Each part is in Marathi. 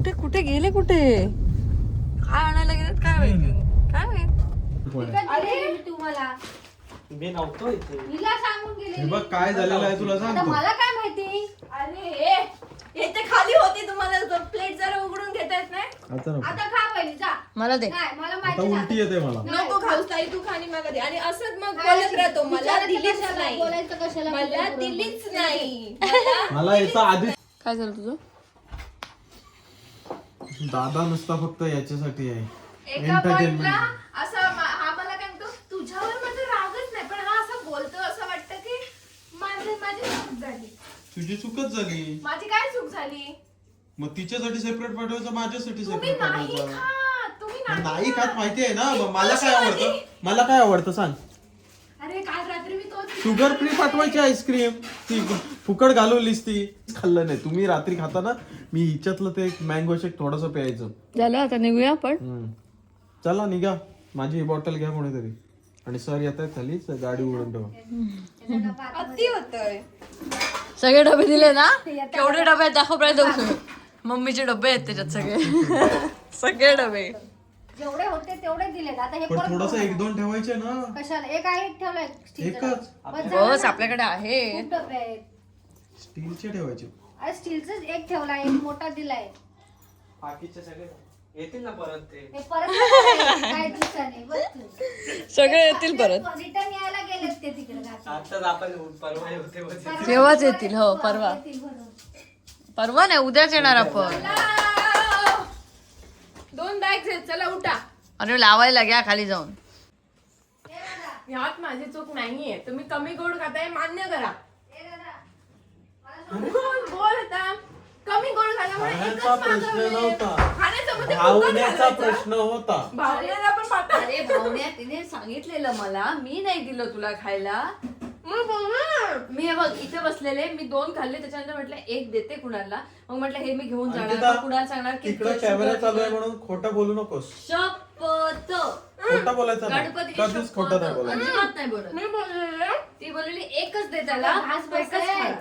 कुठे कुठे गेले कुठे काय आणायला गेलेत काय माहिती काय माहिती तुम्हाला मी नव्हतो इथे. हिला सांगून गेले हे बघ काय झालेलं आहे तुला सांगतो. मला काय माहिती. अरे येते खाली होती तुम्हाला प्लेट जरा उघडून घेता येत नाही आता खा पहिली जा. मला दे नाही मला आता माहिती उलटी येते मला. नको खाऊस ताई तू खाणी मला दे आणि असंच मग बोलत राहतो मला दिलीच नाही बोलायचं कशाला मला दिलीच नाही मला याचा आधी काय झालं तुझं दादा नुसता फक्त याच्यासाठी आहे एका पॉइंटला असं हा मला काय म्हणतो तुझ्यावर माझा रागच नाही पण हा असं बोलतो असं वाटतं की माझी चूक झाली तुझी चूकच झाली. माझी काय चूक झाली मग तिच्यासाठी सेपरेट पाठवायचं माझ्यासाठी तुम्ही सेपरेट नाही पाठवायचं. खात तुम्ही मग नाही नाही खात माहिती आहे ना. मग मला कशी काय आवडतं झाली? मला काय आवडतं सांग. अरे काल रात्री मी तोच शुगर फ्री पाठवायची आईस्क्रीम ती फुकट घालवलीस ती खाल्लं नाही. तुम्ही रात्री खाता ना मी हिच्यातलं ते मँगो शेक थोडस प्यायचं. झालं आता निघूया आपण चला निघा माझी ही बॉटल घ्या कोणीतरी आणि सर येत आहेत खाली गाडी उघडून ठेवा. अति होतंय सगळे डबे दिले ना केवढे डबे आहेत दाखव प्राय मम्मीचे डबे आहेत त्याच्यात सगळे सगळे डबे जेवढे होते तेवढे दिलेत. आता हे पण परत थोडस एक दोन ठेवायचे ना. कशाला एक आहे एक ठेवलाय स्टीलचा एकच डबा. बस आपल्याकडे आहे खूप डबे आहेत. स्टीलचे ठेवायचे. अरे स्टीलचाच एक ठेवलाय एक मोठा दिलाय. बाकीचे सगळे येतील ना परत ते. हे परत काय दिवसाने बस तू. सगळे येतील परत रिटर्न यायला गेलेत ते तिकडे आताच आपण परवा होते बस. केव्हाच येतील हो परवा येतील भरून. परवा नाही उद्याच येणार आपण 2 बॅग्स आहेत चला उठा अरे लावायला घ्या खाली जाऊन ह्यात माझी चूक नाहीये तुम्ही कमी गोड खाताय मान्य करा बोल आता कमी गोड खाल्यामुळे खाण्याचा प्रश्न नव्हता खाण्याचं म्हणजे भावण्याचा प्रश्न होता. भावनेला पण पाठवा अरे भावन्या तिने सांगितलेलं मला मी नाही दिलं तुला खायला. मी हे बघ इथे बसलेले मी 2 खाल्ले त्याच्यानंतर म्हटलं एक देते कुणाला मग म्हटलं हे मी घेऊन जाणार अंकिता, मग कुणाला सांगणार की तिकडे कॅमेरा चालू आहे म्हणून खोटं बोलू नकोस. शपथ खोटं बोलायचं नाही. गणपती कधीच खोटं नाही बोलायचं. अजिबात नाही बोलत. मी बोललेले ती बोललेली एकच दे त्याला घास तो एकच बसेल. खाणार.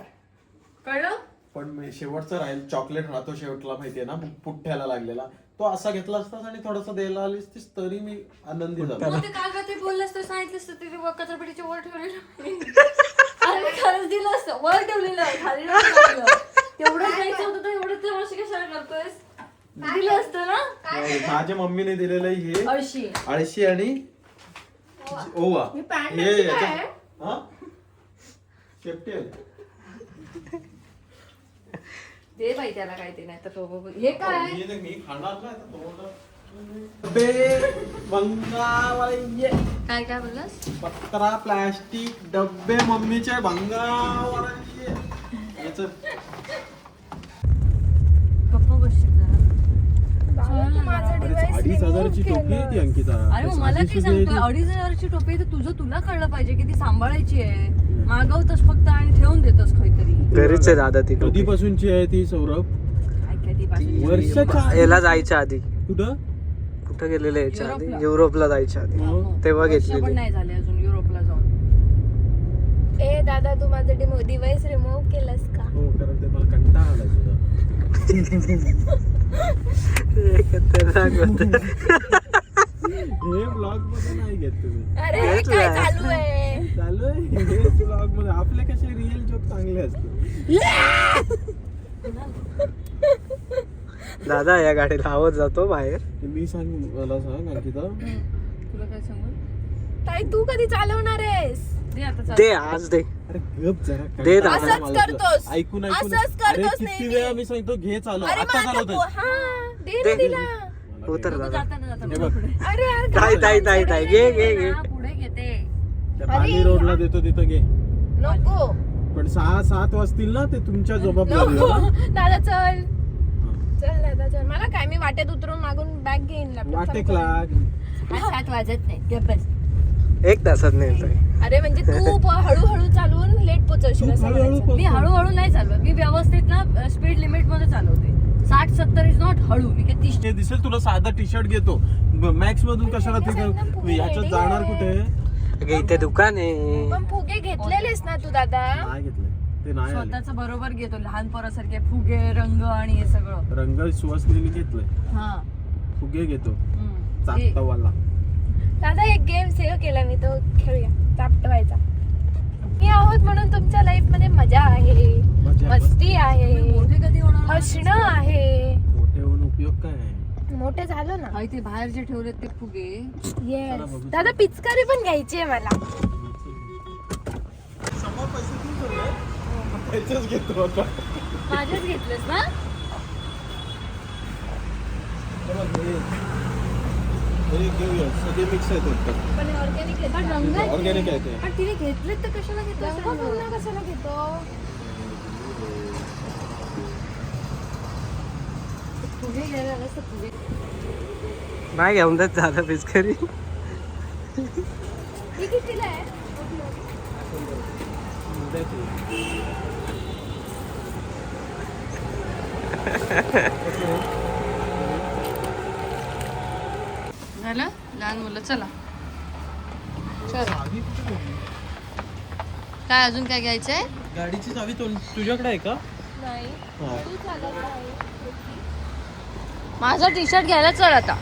कळलं पण शेवटचा राहील चॉकलेट राहतो शेवटला माहितीये ना पुठ्ठ्याला लागलेला तो असा घेतला असतास आणि थोडासा द्यायला आलीस तरी मी आनंदी झालो. मग ते काल रात्री बोललं असतं सांगितलं असतं तिथे कचरपटीच्या वर ठेवलेलं अरे खरंच दिलं असतं वर ठेवलेलं खाली नव्हतं ठेवलेलं. तेवढं द्यायचं होतं तर एवढं तमाशा कशाला करतोयस दिलं असतं ना. माझ्या मम्मीने दिलेलं हे अळशी आळशी आणि ओवा मी पॅन्ट हे काय याच्यात- हा? शेपटी आहे. दे बाई त्याला काय ते नाही तर हे काय मी खाणार नाही आता तोंडात. डब्बे भंगावाले काय काय बोललास पत्रा प्लास्टिक डब्बे मम्मीचे भंगावाले याचं गप्प बसशील जरा. 2,500ची टोपी आहे ती अंकिता. अरे मग मला काय सांगतोय 2,500ची टोपी तर तुझं तुला कळलं पाहिजे की ती सांभाळायची आहे मागवतोस फक्त आणि ठेवून देतोस काहीतरी घरीच आहे दादा ती टोपी. कधीपासूनची आहे ती सौरभ? काय काय ती पासून वर्षाच्या आधी. याला जायच्या आधी कुठं कुठं गेलेले याच्या आधी युरोपला. युरोपला जायच्या आधी तेव्हा वर्ष घेतलेली. पण नाही झाले अजून युरोपला जाऊन ए दादा तू माझं डिव्हाइस रिमूव्ह केलंस का हो कारण ते मला कंटाळा आला तुझा. हे ब्लॉग मध्ये नाही घेत तुम्ही. अरे काय चालू आहे चालू आहे हेच ब्लॉग मध्ये आपले कसे रिअल जोक चांगले असते. दादा या गाडीला आवाज जातो बाहेर. मी सांग मला सांग अंकिता तुला काय सांगू ताई तू कधी चालवणार आहेस दे आता चाल. दे आज दे अरे गप जरा दे कंटाळा दादा. आला मला तुझा. करतोस. ऐकून ऐकून असंच अरे करतोस किती नेहमी. वेळा मी सांगतो घे चालू अरे आता माझा चालवतोय. दे दे. ना तिला उतर दादा. जाताना जाताना हे बघ. पुढे. अरे यार ताई ताई ताई ताई घे घे घे. हा, पुढे घेते त्या पाली रोडला देतो तिथं घे. नको पण 6-7 वाजतील ना ते तुमच्या जबाबदारीवर. नको दादा चल चल दादा चल मला काय मी वाटेत उतरून मागून बॅग घेईन laptop वाटेक चालू लाग. आज 7 वाजत नाही गप्प बस. 1 तासात नेतोय. कर. अरे म्हणजे तू हळूहळू चालवून लेट पोहोचवशील असं हळूहळू म्हणायचं. मी हळूहळू नाही चालवत मी व्यवस्थित ना स्पीड लिमिट मध्ये चालवते 60-70 इज नॉट हळू मी काय 30 ते दिसेल तुला साधा टी शर्ट घेतो मॅक्स मधून कशाला ते याच्यात जाणार कुठे अगं, इथे दुकान आहे. पण फुगे घेतलेलेस ना तू दादा नाही घेतलं ते नाही आले. स्वतःच बरोबर घेतो लहान पोरासारखे फुगे रंग आणि हे सगळं रंग सुवासनीने घेतलंय, हा फुगे घेतो हम्म. चाकतावाला. दादा एक गेम सेव्ह केला मी, तो खेळूया. चापटवायचा. मी आहोत म्हणून तुमच्या लाईफ मध्ये मजा आहे, मजा मस्ती आहे, मोठे कधी होणार हसणं आहे. मोठे होऊन उपयोग काय आहे? मोठे झालो ना. ते बाहेर जे ठेवलेत ते फुगे येस दादा, पिचकारी पण घ्यायची आहे मला. समोर पैसे तू भरले? त्याचेच घेतो आता. माझेच घेतलेस ना. हे घेऊया, सगळे मिक्स आहेत वाटतं. पण ऑर्गॅनिक पण रंग आहेत. ऑर्गॅनिक आहे ते. पण तिने घेतलेत तर कशाला घेतलं पुन्हा कशाला घेतो? फुगे घ्यायला आलास तर फुगे नाही घेऊन देत झालं पिचकरी. ही कितीला आहे? झालं लहान मुलं. चला काय अजून काय घ्यायचंय? गाडीची चावी तुझ्याकडे आहे का? नाही, हा. तू चालत आहे. माझा टी शर्ट घ्यायला चल आता.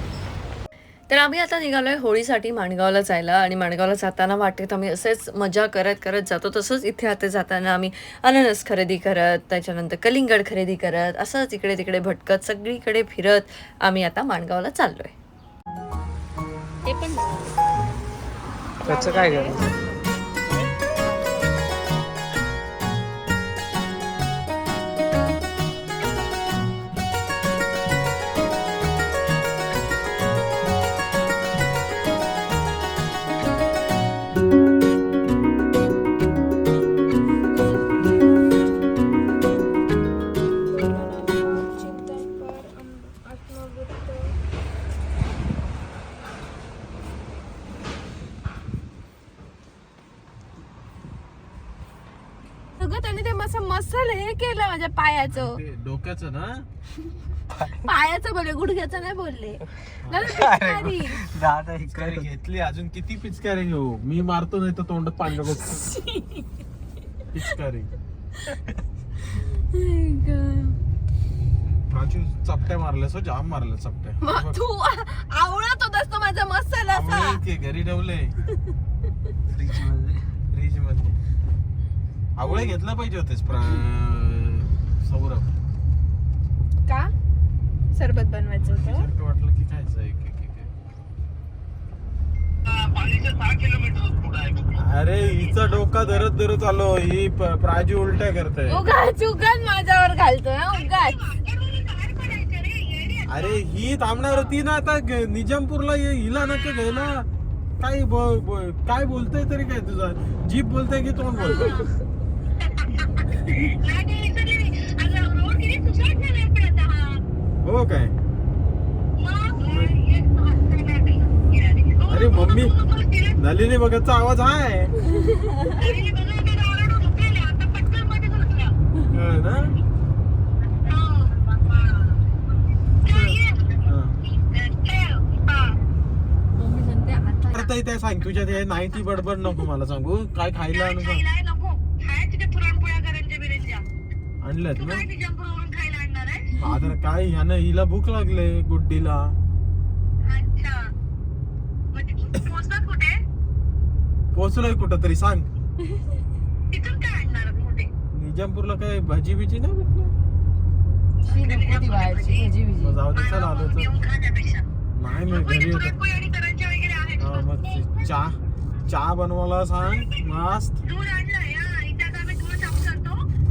तर आम्ही आता निघालोय होळीसाठी माणगावला जायला. आणि माणगावला जाताना वाटेत आम्ही असेच मजा करत करत जातो. तसंच इथे आता जाताना आम्ही अननस खरेदी करत, त्याच्यानंतर कलिंगड खरेदी करत, असंच इकडे तिकडे भटकत सगळीकडे फिरत आम्ही आता माणगावला चाललोय. ते पण त्याचं काय करायचं? सगळं त्याने ते मसल हे केलं माझ्या पायाचं. ते डोक्याचं ना. पायाचं बोलले, गुडघ्याचं नाही बोलले. दादा, पिचकारी. दादा पिचकारी इकडे घेतली, अजून किती पिचकारी घेऊ? मी मारतो नाही तर तोंडात पांढरं बघ. पिचकारी प्राचू चपट्या मारल्यास हो, जाम मारल्या चपट्या. मग तू आवडत होतास तो माझा मसल असा. आम्ही ते घरी ठेवले फ्रीज मध्ये. आवळे घेतला पाहिजे होतेस सौरभ. का सरबत बनवायचं होतं? सारखं वाटलं की खायचं एक. अरे हिचा डोका धरत धरत आलो, ही प्राजू उलट्या करते. उगाच उगाच माझ्यावर घालतो ना, उगाच. अरे ही थांबणार होती ना आता निजामपूरला, हिला नका घ्यायला. काय काय बोलतोय तरी काय तुझा? जीप बोलतोय की तोंड बोलतोय? हो काय? अरे मम्मी, नलिनी बघतचा आवाज आहे ना. मम्मी सांगते आता आता त्या सांग तुझ्या ते नाही ती बडबड नको मला सांगू. काय खायला आणू सांग. आणल्यात ना. फादर काय ह्यानं हिला भूक लागले गुड्डीला. पोहोचलोय कुठं तरी सांग. निजामपूरला काय भाजी बिजी नाही भेटणार? बाहेरची भजी बिजी. मग जाऊ दे, चल आलो तर. नाही मी घरी येतो. हा, मग चहा बनवायला सांग मस्त.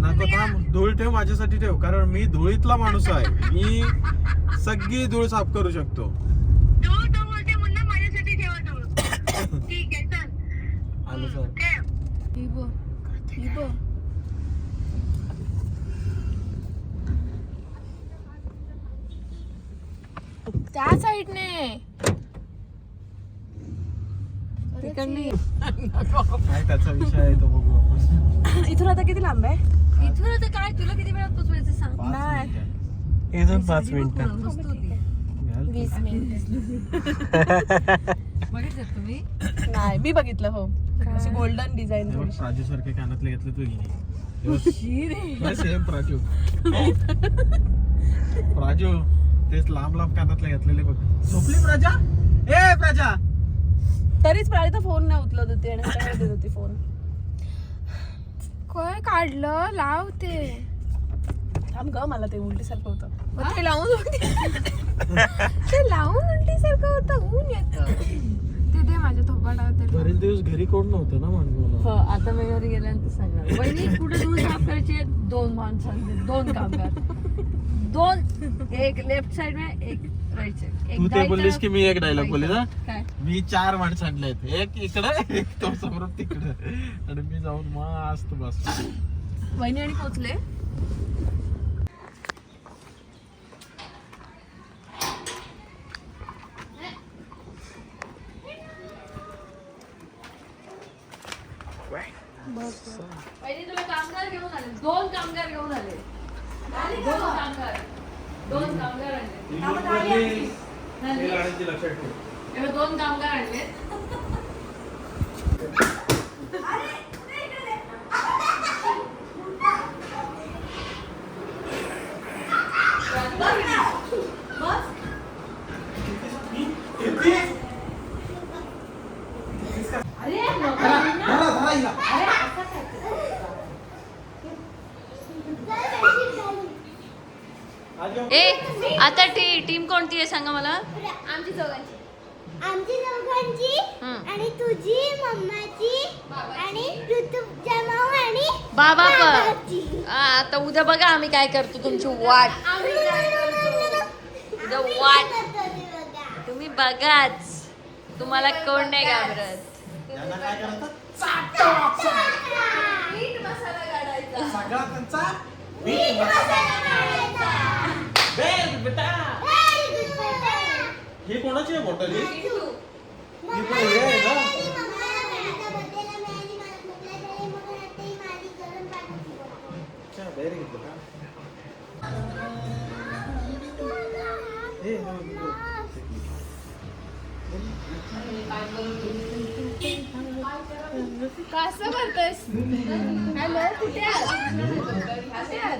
नको थांब, धूळ ठेव माझ्यासाठी ठेव, कारण मी धुळीतला माणूस आहे. मी सगळी धूळ साफ करू शकतो. आलो सर. त्या साईडने तिकडनं काय त्याचा विषय आहे तो बघू आपण. इथून आता किती लांब आहे? इथून आता काय तुला किती वेळात पोचवायचं सांग. 5 मिनिटं आहे. इथून 5 मिनिटं. मस्त होती. घ्याल 20 मिनिट. बघितलं तुम्ही? नाही, मी बघितलं. हो, अशी गोल्डन डिझाईन प्राजू सारखे कानातले घेतले तू. सेम प्राजू प्राजू तेच लांब लांब कानातले घेतलेले बघ. झोपली प्राजा? ए प्राजा तरीच प्राजक्ता फोन नाही उचलत होती आणि काय देत होती फोन. काय काढलं लावते थांब ग, मला ते उलटीसारखं होतं. ते लावून ते लावून उलटीसारखं होतं. ऊन येतं ते दे माझ्या थोपाडावर. बरेच दिवस घरी कोण नव्हतं ना म्हणून हो, आता मी घरी गेल्यानंतर सांगणार. वहिनी कुठे दूध साफ करायची 2 माणसांचे 2 कामगार, 2 एक लेफ्ट साइड में एक राइट साइड. तू ते बोललीस की मी एक डायलॉग बोलले ना, काय मी 4 माणसं आणले आहेत, एक इकडे एक तो समोर तिकडे आणि मी जाऊन मस्त बस. वहिनी आणि पोचले. वहिनी तुला कामगार घेऊन आले, 2 कामगार घेऊन आले. 2 कामगार आणले. एवढे 2 कामगार आणले. ए आता टीम कोणती आहे सांगा मला. आमची चौघांची. आमची दोघांची आणि तुझी मम्माची आणि ऋतूच्या माऊ आणि बाबा बाबाची. आता उद्या बघा आम्ही काय करतो तुमची वाट. उद्या वाट तुम्ही बघाच, तुम्हाला कोण नाही घाबरत. मीठ मसाला काढायचा. सगळा त्यांचा मीठ मसाला काढायचा. Very good बेटा. हे कोणाची आहे बॉटल? मम्मा हे आहे ना? मम्माला माझ्या बर्थडेला मिळाली, मला कुठल्या तरी मग रात्री माझी गरम पाण्याची बॉटल. अच्छा, very good बेटा. हे कसं करतोयस? हॅलो कुठे आहात? कुठे आहात?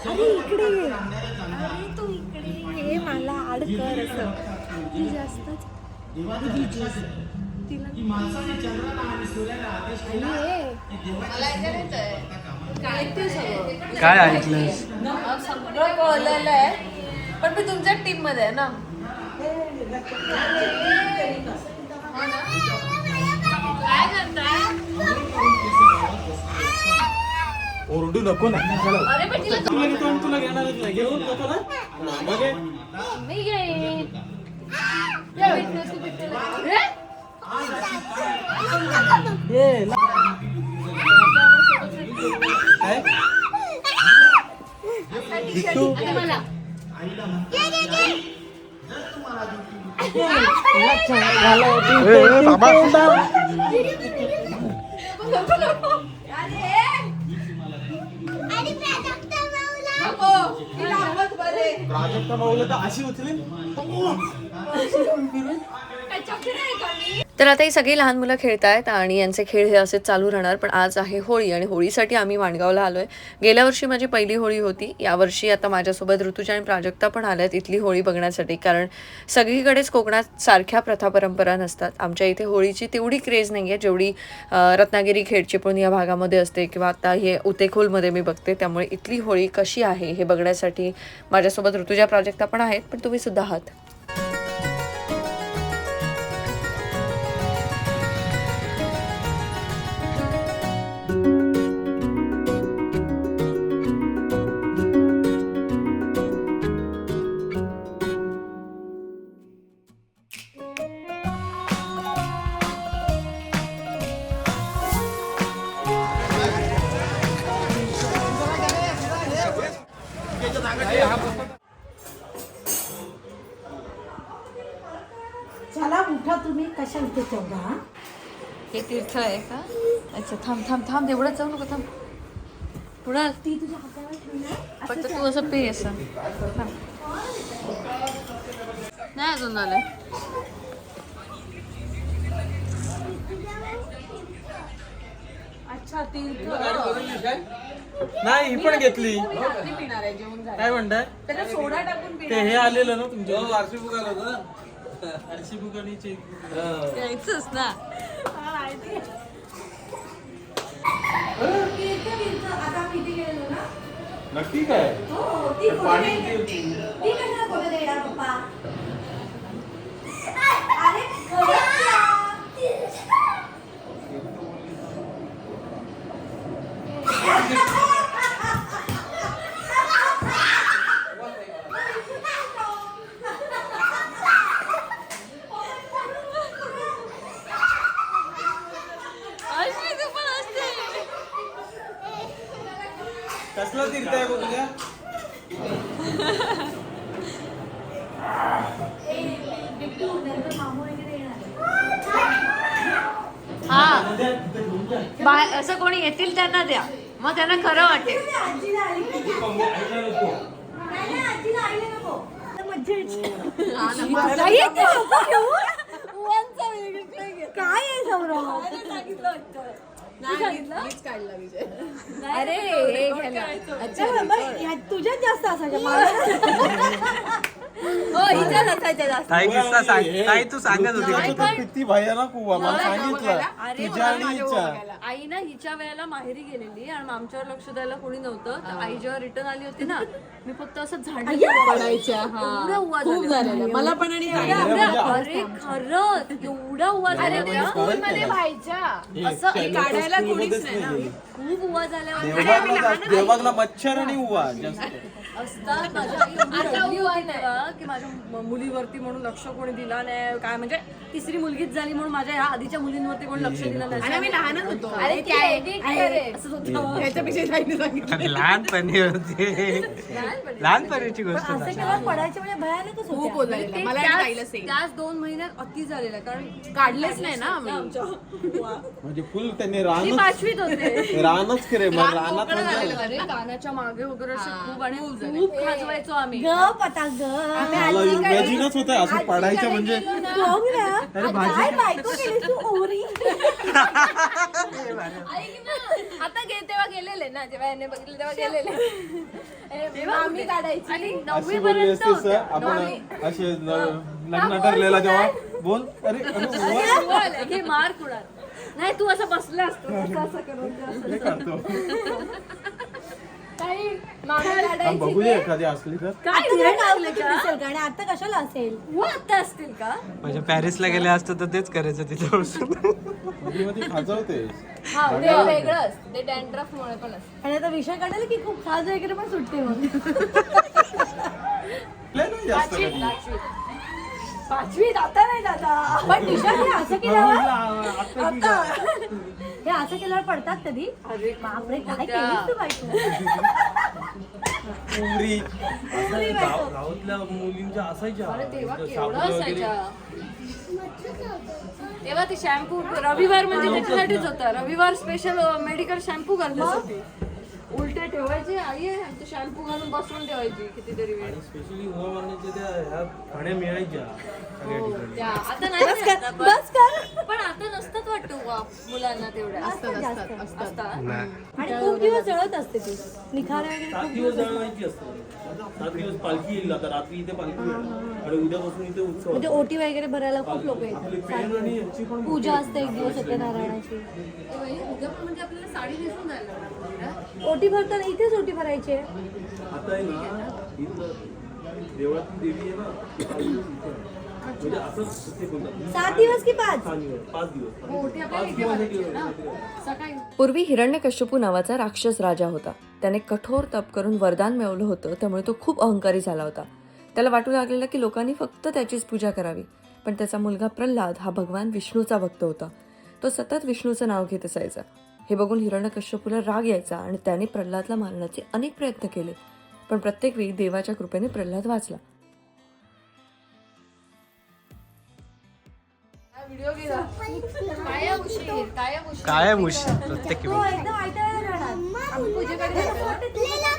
अरे इकडे ये. अरे तू इकडे ये, मला आड कर असं. ती जास्तच काय ऐकलंस? सगळं कळलेलं आहे, पण मी तुमच्या टीम मध्ये आहे ना. काय करताय? ओरडू नको ना. अरे पण तिला तुला घेतो आणि तुला घेणारच नाही. घेऊन नको ना. मग हे. मी घेईन. हे ला- काय? दिसू. मला बाबा. आणि प्राजक्ता माऊला प्राजक्ता माऊला तर अशी उचलेल. तर आता ही सगळी लहान मुलं खेळत आहेत आणि यांचे खेळ हे असेच चालू राहणार. पण आज आहे होळी आणि होळीसाठी आम्ही माणगावला आलो आहे. गेल्या वर्षी माझी पहिली होळी होती. यावर्षी आता माझ्यासोबत ऋतुजा आणि प्राजक्ता पण आल्यात इथली होळी बघण्यासाठी. कारण सगळीकडेच कोकणात सारख्या प्रथा परंपरा नसतात. आमच्या इथे होळीची तेवढी क्रेज नाही आहे जेवढी रत्नागिरी खेडचिपळूण या भागामध्ये असते किंवा आता हे उतेखोलमध्ये मी बघते. त्यामुळे इथली होळी कशी आहे हे बघण्यासाठी माझ्यासोबत ऋतुजा प्राजक्ता पण आहेत, पण तुम्ही सुद्धा आहात. चला उठा तुम्ही, कशा इथे तेवढा. हे तीर्थ आहे का? अच्छा थांब थांब थांब, एवढंच जाऊ नको, थांब पुढं. ती तुझ्या हातावर ठेवणार. फक्त तू असं पे असं थांब. नाही अजून झालं. अच्छा तीर्थ नाही ही पण घेतली. मी रात्री पिणार आहे जेवण झालं काय म्हणताय त्याच्यात सोडा टाकून ते पिणार हे आलेलं ना तुमच्या आरसी बुक आलं होतं ना. आरसी बुक आणि चेक यायचंच ना नक्की काय पाणी किती होती? कसला तीर्थ आहे बघ तुझ्या हा असं कोणी येतील त्यांना द्या मग त्यांना खरं वाटेल काय आहे सौरभ अरे हे घ्यायला तुझ्यात जास्त असायचं मला ताई किस्सा सांग ताई तू सांगत होती किती भयानक हुआ मला सांगितलं तुझ्या आणि हिच्या. आई ना हिच्या वेळेला माहेरी गेलेली आणि मग आमच्यावर लक्ष द्यायला कोणी नव्हतं तर आई जेव्हा रिटर्न आली होती ना मी फक्त असं झाडलं पडायच्या मला पण आणि अरे खरंच एवढा उवाज अरे आला ते होता. स्कूल मध्ये व्हायच्या असं काढायला कोणीच नाही ना. खूप उवाज आल्या देवबागला मच्छर आणि हुआ जास्त असतात माझ्या आई एवढी रडली होती तेव्हा की माझ्या मुलीवरती म्हणून लक्ष कोणी दिला नाही काय म्हणजे तिसरी मुलगीच झाली म्हणून माझ्या ह्या आधीच्या मुलींवरती कोणी लक्ष दिलं नाही आम्ही लहानच होतो. अरे काय असं होतं. लहानपणी होते लहानपणीची गोष्ट असं केलं पडायचे म्हणजे भयानकच होते ते त्याच 2 महिन्यात अति झालेला कारण काढलेच नाही ना आम्ही म्हणजे फुल त्यांनी मी रानच 5वीत होते रानच केले मग रानात म्हणजे अरे कानाच्या मागे वगैरे असे खूप आणि खूप खाजवायचो आम्ही ग पता ग मला इमॅजिनच होत असं पडायचं म्हणजे बघ ना. काय बायको केली तू ओरी आता तेव्हा गेलेले ना जेव्हा याने बघितलं तेव्हा गेलेले मामी काढायची आणि अशी 9वी बोलली पर्यंत असतेस आपण असे लग्न ठरलेला तेव्हा बोल अरे अरे घे मार कुणाल नाही तू असं बसला असतो असं करून हे करतो काही मामी थांब, काढायची बघूया एखादी असली तर काय दिलं टाकलं का दिसेल का आणि आता कशाला असेल हो आता असतील का म्हणजे पॅरिसला गेले असतो तर तेच करायचं तिथं बसून. मध्ये मध्ये खाजवते हा ते वेगळं असतं ते डॅन्ड्रफ मुळे पण असतं. आणि आता विषय काढायला की खूप खाज वगैरे पण सुटते मग नाही जास्त कधी. 5वीत आता नाही दादा पण निशा हे असं केल्यावर आता ठीक आहे. हे असं केल्यावर पडतात कधी अरे बापरे काय केलीस तू बायको उमरी गावातल्या मुलींच्या असायच्या अरे तेव्हा केवढं साबण वगैरे. असायच्या तेव्हा ते शॅम्पू रविवार म्हणजे त्याच्यासाठीच होता रविवार स्पेशल मेडिकल शॅम्पू करण्यासाठी उलटे ठेवायचे आई ते शॅम्पू घालून बसवून ठेवायची कितीतरी वेळ स्पेशली उमा मारण्याच्या त्या ह्या फण्या मिळायच्या सगळ्या ठिकाणी. त्या आता नाही आता बस कर पण आता नसतात वाटतं वा मुलांना तेवढ्या असतात आणि खूप दिवस जळत असते ती निखाऱ्या वगैरे 7 दिवस जळवायची असते 7 दिवस पालखी येईल आता रात्री इथे पालखी येणार आणि उद्यापासून इथे उत्सव म्हणजे ओटी वगैरे भरायला खूप लोक आपली येतात पेन आणि यांची पण पूजा असते एक दिवस सत्यनारायणाची उद्या पण म्हणजे आपल्याला साडी नेसून जायला लागणार. ओटी भरताना इथेच ओटी भरायची आहे. आता आहे ना इथं देवळातली देवी आहे ना ती 5 दिवस इथे आहे. म्हणजे असंच ते बोलतात 7 दिवस की 5 5 दिवस 5 दिवस ओटी आपल्याला इथे भरायची आहे ना. सकाळी पूर्वी हिरण्यकश्यपू नावाचा राक्षस राजा होता. त्याने कठोर तप करून वरदान मिळवलं होतं त्यामुळे तो खूप अहंकारी झाला होता. त्याला वाटू लागलेलं की लोकांनी फक्त त्याचीच पूजा करावी. पण त्याचा मुलगा प्रल्हाद हा भगवान विष्णूचा भक्त होता. तो सतत विष्णूचं नाव घेत असायचा. हे बघून हिरण्यकश्यपूला राग यायचा आणि त्याने प्रल्हादला मारण्याचे अनेक प्रयत्न केले. पण प्रत्येक वेळी देवाच्या कृपेने प्रल्हाद वाचला. व्हिडिओ गेला कायम उशीर काय मुशी प्रत्येक तो एकदम ऐकायला राहणार आम्ही पूजेकडे जायचो. उठलेला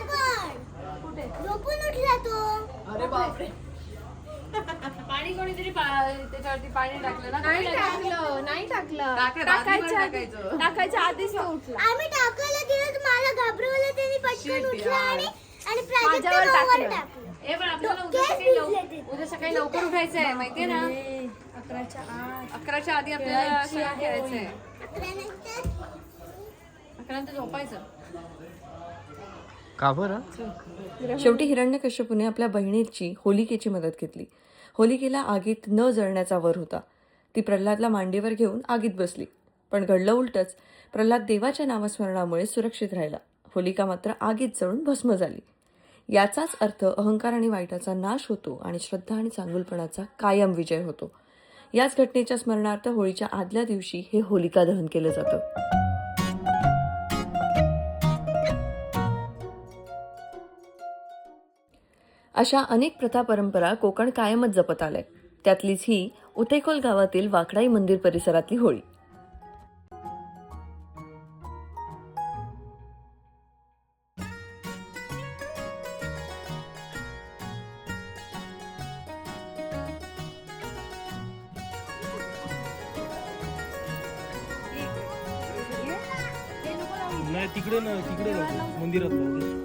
पण झोपून उठला तो अरे बापरे पाणी कोणीतरी त्याच्यावरती पाणी टाकलं ना. नाही टाकलं टाकायचं. टाकायच्या आधीच तो उठला. आम्ही टाकायला गेलो तर मला घाबरवलं त्यांनी पटकन उठला आणि माझ्यावर प्राजक्तावर टाकलं. टाकलं. ए पण आपल्याला उद्या सकाळी लवकर उठायचं आहे माहितीये ना. 11च्या आधी आपल्याला सगळं खेळायचंय. 11 झोपायचं. का बरं? शेवटी हिरण्यकश्यपूने आपल्या बहिणीची होलिकेची मदत घेतली. होलिकेला आगीत न जळण्याचा वर होता. ती प्रल्हादला मांडीवर घेऊन आगीत बसली. पण घडलं उलटच. प्रल्हाद देवाच्या नामस्मरणामुळे सुरक्षित राहिला. होलिका मात्र आगीत जळून भस्म झाली. याचाच अर्थ अहंकार आणि वाईटाचा नाश होतो आणि श्रद्धा आणि चांगुलपणाचा कायम विजय होतो. याच घटनेच्या स्मरणार्थ होळीच्या आदल्या दिवशी हे होलिका दहन केलं जातं. अशा अनेक प्रथा परंपरा कोकण कायमच जपत आलाय. त्यातलीच ही उतेकोल गावातील वाकडाई मंदिर परिसरातली होळी. नाही तिकडे ना तिकडे मंदिरात लावू.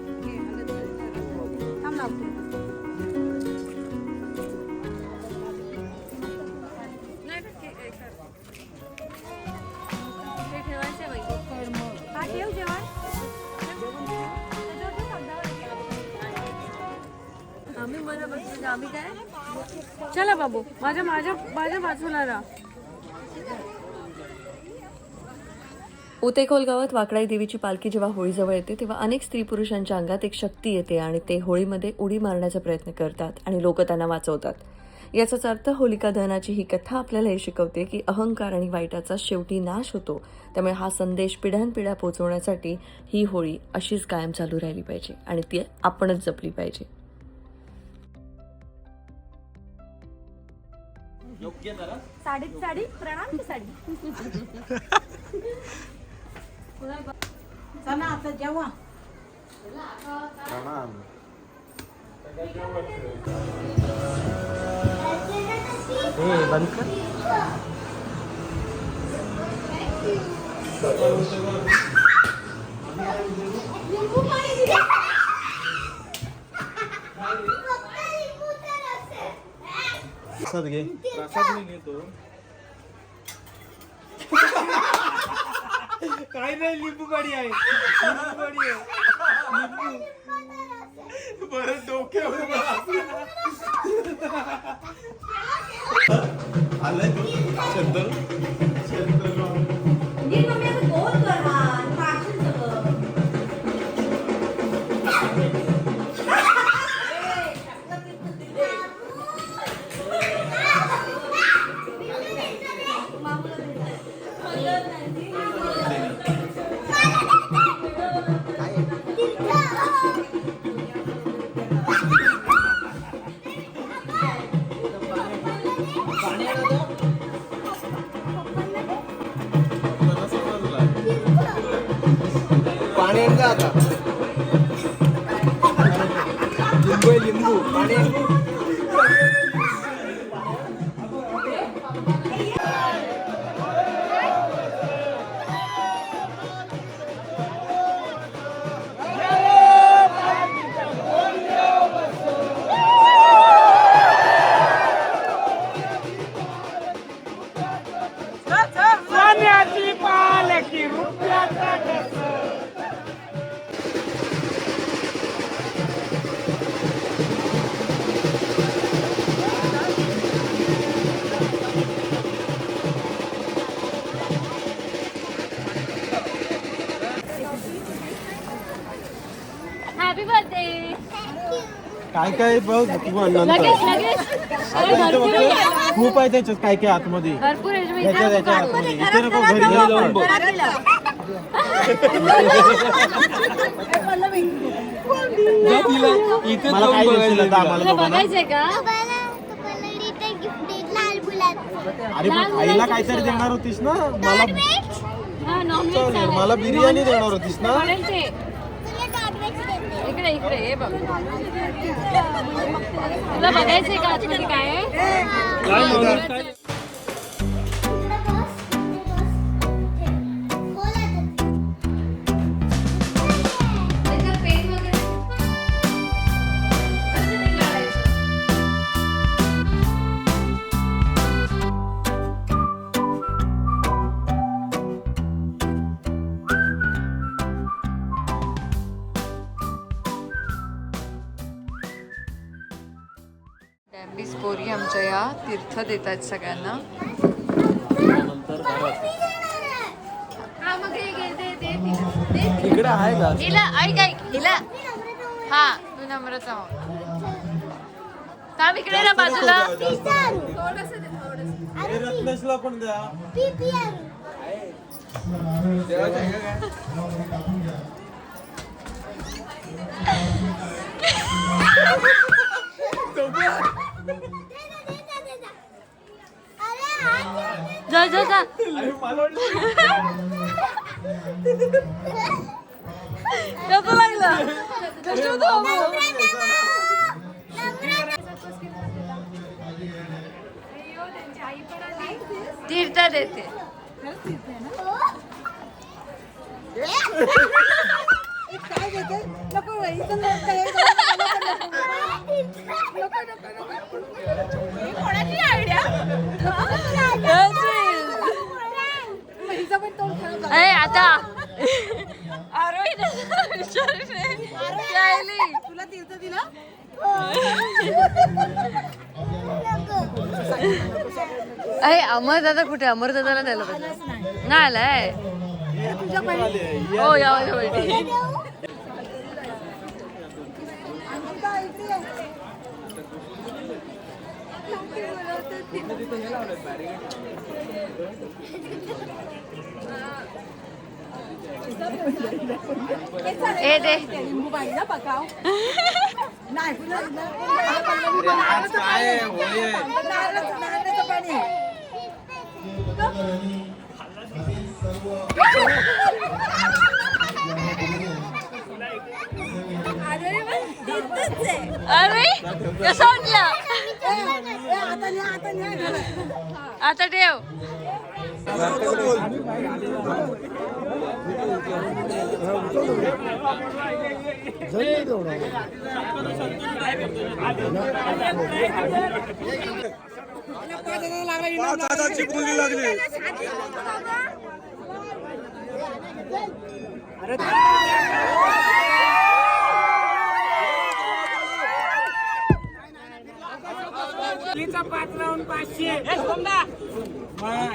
आम्ही बरं बघतो. आम्ही काय चला बाबू माझ्या माझ्या माझ्या बाजूला राहा. उतेकोल गावात वाकडाई देवीची पालखी जेव्हा होळीजवळ येते तेव्हा अनेक स्त्री पुरुषांच्या अंगात एक शक्ती येते आणि ते होळीमध्ये उडी मारण्याचा प्रयत्न करतात आणि लोक त्यांना वाचवतात. याचाच अर्थ होलिका दहनाची ही कथा आपल्याला हे शिकवते की अहंकार आणि वाईटाचा शेवटी नाश होतो. त्यामुळे हा संदेश पिढ्यानपिढ्या पोहोचवण्यासाठी ही होळी अशीच कायम चालू राहिली पाहिजे आणि ती आपणच जपली पाहिजे. साडीत साडी प्रणाम की साडी. चला आता जेव्हा बंद कर. लिंबू पाणी दिलं. प्रसाद घे. प्रसाद मी घेतो. काय नाही लिंबू पाणी आहे. लिंबू पाणी आहे. लिंबू बरं डोक्यावर आलंय तो चंदन. पाणी आण जा आता. लिंबू आहे, लिंबू पाणी आण. Happy birthday. काय काय बघ तू नंतर खूप आहे त्याच्यात काय काय आतमध्ये. भरपूर त्याच्या आतमध्ये इथे नको घरी जाऊन बघ. मला काय देशील आता आम्हाला दोघांना? बघायचंय का. अरे पण आईला काहीतरी देणार होतीस ना. मला हा नॉनव्हेज मला बिर्याणी देणार होतीस ना. ते तुला नॉनव्हेज देते. इकडे इकडे हे बघ. तुला बघायचंय का आतमध्ये काय आहे? काय माणूस काय इकडे बस, इकडे बस. ठेव. खोल आता. त्याचं पेन वगैरे असं नाही लावायचं. डॅम्बीज पोरी आमच्या या तीर्थ देतात सगळ्यांना. नंतर घरात हा मग हे घे, दे तिला. इकडे आहे का हिला ऐक ऐक हिला हा तू नम्रता काम इकडे ना बाजूला. थोडंसं दे, थोडंसं. हे रत्नेशला पण द्या. P P R. दे जा. अरे हात जा जा जा कसं लागलं कशी अय्यो, त्यांची आई पण आली. तीर्थ देते. काय देते नको बाई, इथं लोक काय कोणाची आयडिया? हिचं पण तोंड खराब झालं. ए आता आरोही तुला तीर्थ दिला अरे अमरदादा कुठे? अमरदादाला द्यायला पाहिजे. नाही आलाय. तुझ्या बहिणी हो या बहिणी. अमृता इथे ये. ए दे लिंबू पाहिजे पकाव नाही पुन्हा आज काय आहे? होळी आहे. नारळाचं पाणी अरे कसं वाटलं? आता ठेव. दादाची बोली लागली.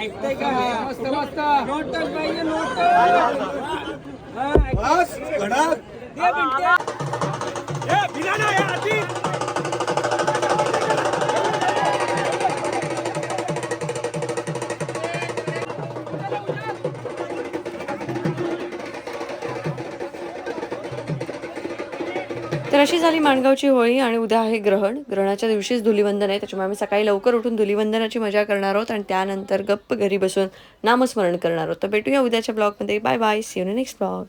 ऐकताय का मस्त मस्त नोटच पाहिजे नोट बस घडात. तर अशी झाली माणगावची होळी आणि उद्या आहे ग्रहण. ग्रहणाच्या दिवशीच धुलिवंदन आहे, त्याच्यामुळे आम्ही सकाळी लवकर उठून धुलिवंदनाची मजा करणार आहोत आणि त्यानंतर गप्प घरी बसून नामस्मरण करणार आहोत. तर भेटूया उद्याच्या ब्लॉगमध्ये. Bye bye, see you in next blog.